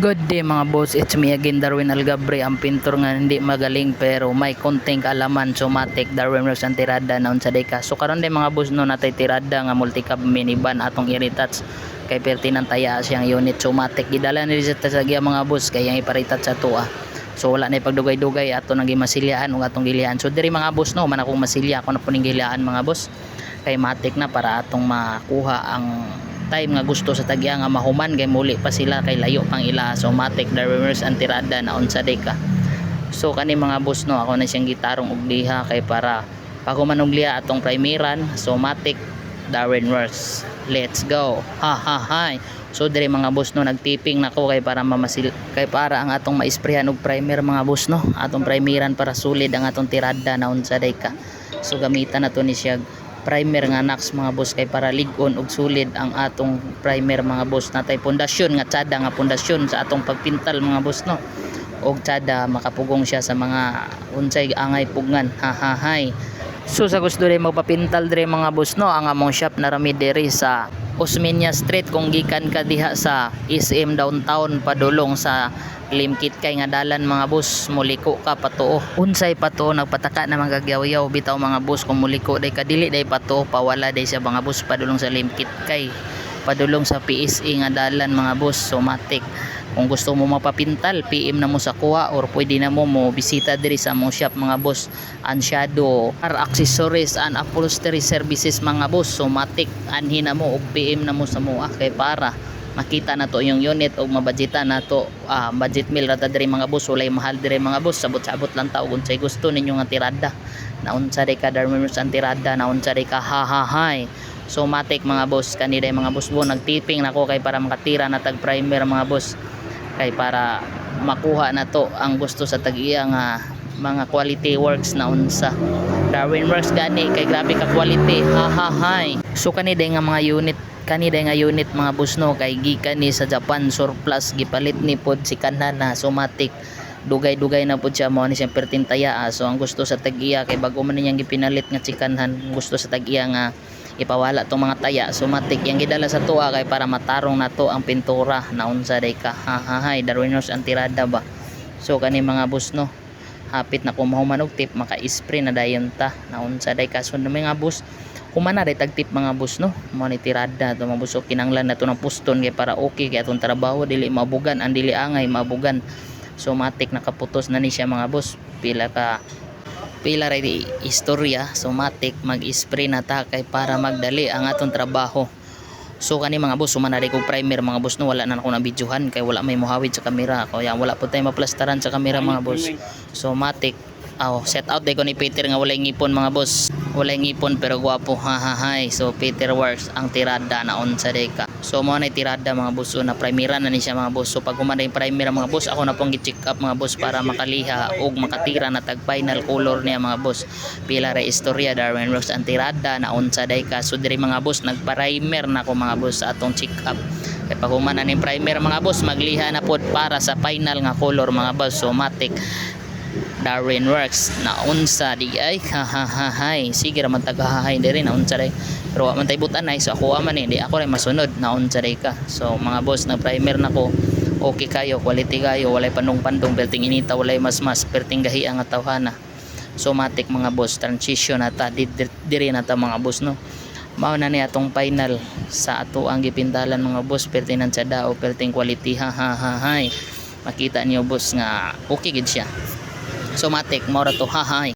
Good day mga boss, it's me again Darwin Algabre, ang pintor nga hindi magaling pero may konting kaalaman. Somatic Darwin Works ang tirada na unsa day ka. So karon day mga boss no natay tirada nga multicab minivan atong iritats kay pertinang taya siyang unit. Somatic gidala ni sa tasagya mga boss kay yang iparitat sa tuwa. So wala na pagdugay-dugay ato nang gimasilyahan ug atong gilihan. So diri mga boss no man akong masilya ako na puning gilihan mga boss. Kay matik na para atong makuha ang time nga gusto sa tagya nga mahuman kay muli pa sila kay layo pang ila. So matik Darwin Works ang tirada na unsa day ka. So kani mga boss no ako na siyang gitarong og diha kay para paghuman og liha atong primeran. So matik Darwin Works, let's go. Ha ha hi. So dire mga boss no nagtiping nako kay para mamasil kay para ang atong maisprehan og primer mga boss no atong primeran para sulid ang atong tirada na unsa day ka. So gamitan nato ni siya primer nga nax mga boss kay para lig-on og sulid ang atong primer mga boss. Natay pundasyon nga tsada nga pundasyon sa atong pagpintal mga boss no og tsada makapugong siya sa mga unsay angay pugngan. Ha ha hi. So sa gusto rin magpapintal dire mga boss no ang among shop na rami diri sa Osmeña Street kung gikan ka diha sa SM downtown padulong sa Limkit kay nga dalan mga boss muliko ka patuo unsay pato nagpataka na magagyaw-yaw bitaw mga boss kung muliko day kadili day pato pawala day sa mga boss padulong sa Limkit kay padulong sa PSE nga dalan mga boss. Somatic kung gusto mo mapapintal PM na mo sa kuha or pwede na mo bisita diri sa among shop mga boss. Anshadow car accessories and upholstery services mga boss. Somatic anhin na mo og PM na mo sa mua kay para makita na to yung unit o mabudgetan na to. Budget meal rata diri mga boss, walay mahal diri mga boss, sabot-sabot lang ta og unsay gusto ninyo nga tirada na unsa day ka Darwin Works ang tirada na unsa day ka. Ha ha hi. So matik mga boss kanina mga boss bo nagtiping nako kay para makatira na tag primer mga boss kay para makuha na to ang gusto sa tag-iya nga mga quality works na unsa Darwin Works gani kay grabe ka quality. Ha ha hi. So kanina nga mga unit mga boss no kay gikan ni sa Japan surplus gipalit ni pod si kanan na. Somatic dugay-dugay na pod siya mo ni siyang pertintaya. So ang gusto sa tag-iya kay bago man niyang gipinalit nga chikanhan gusto sa tag-iya nga ipawala tong mga taya. Somatic yang gidala sa tuwa kay para matarong na to ang pintura na unsa day ka. Ha ha hi. Darwin Works ang tirada ba. So kani mga boss no hapit na kumahuman og tip maka-spray na dayon ta na unsa day ka. So mga boss kumana day tag tip mga boss no mo ni tirada to mga boss. Kinanglan na to ng puston kay para okay kay atong trabaho dili mabugan ang dili angay mabugan. Somatic nakaputos na ni siya mga boss pila ray istorya. Somatic mag-spray na ta kay para magdali ang atong trabaho. So kani mga boss sumana day kog primer mga boss no wala na ako na videohan kay wala may muhawid sa kamera kaya wala po tayo maplastaran sa kamera mga boss. Somatic set out day ko ni Peter nga walay ngipon mga boss, walay ngipon pero gwapo. Ha ha hi. So Peter Works ang tirada na unsa day ka. So mo na tirada mga boss na primeran na ni siya mga boss. So pag human day primer mga boss ako na pong gi-check up mga boss para makaliha og makatira na tag final color niya mga boss. Pila ra istorya Darwin Works ang tirada na unsa day ka. So diri mga boss nagpa-primer na ko mga boss sa atong check up kay pag human na ni primer mga boss magliha na pod para sa final nga color mga boss. Somatic Darwin Works na unsa di ay. Ha ha ha hi. Sige ra man tagahahay diri na unsa day pero wa man tay butan ay. So ako man di ako ray masunod na unsa day ka. So mga boss na primer nako okay kayo quality kayo walay pandong-pandong perting inita walay mas perting gahi ang tawhana. Somatic mga boss transition nata diri nata mga boss no mao na ni atong final sa ato ang gipintalan mga boss perting sa dao perting quality. Ha ha ha hi. Makita niyo boss nga okay gid siya. Somatic mora to. Ha hi.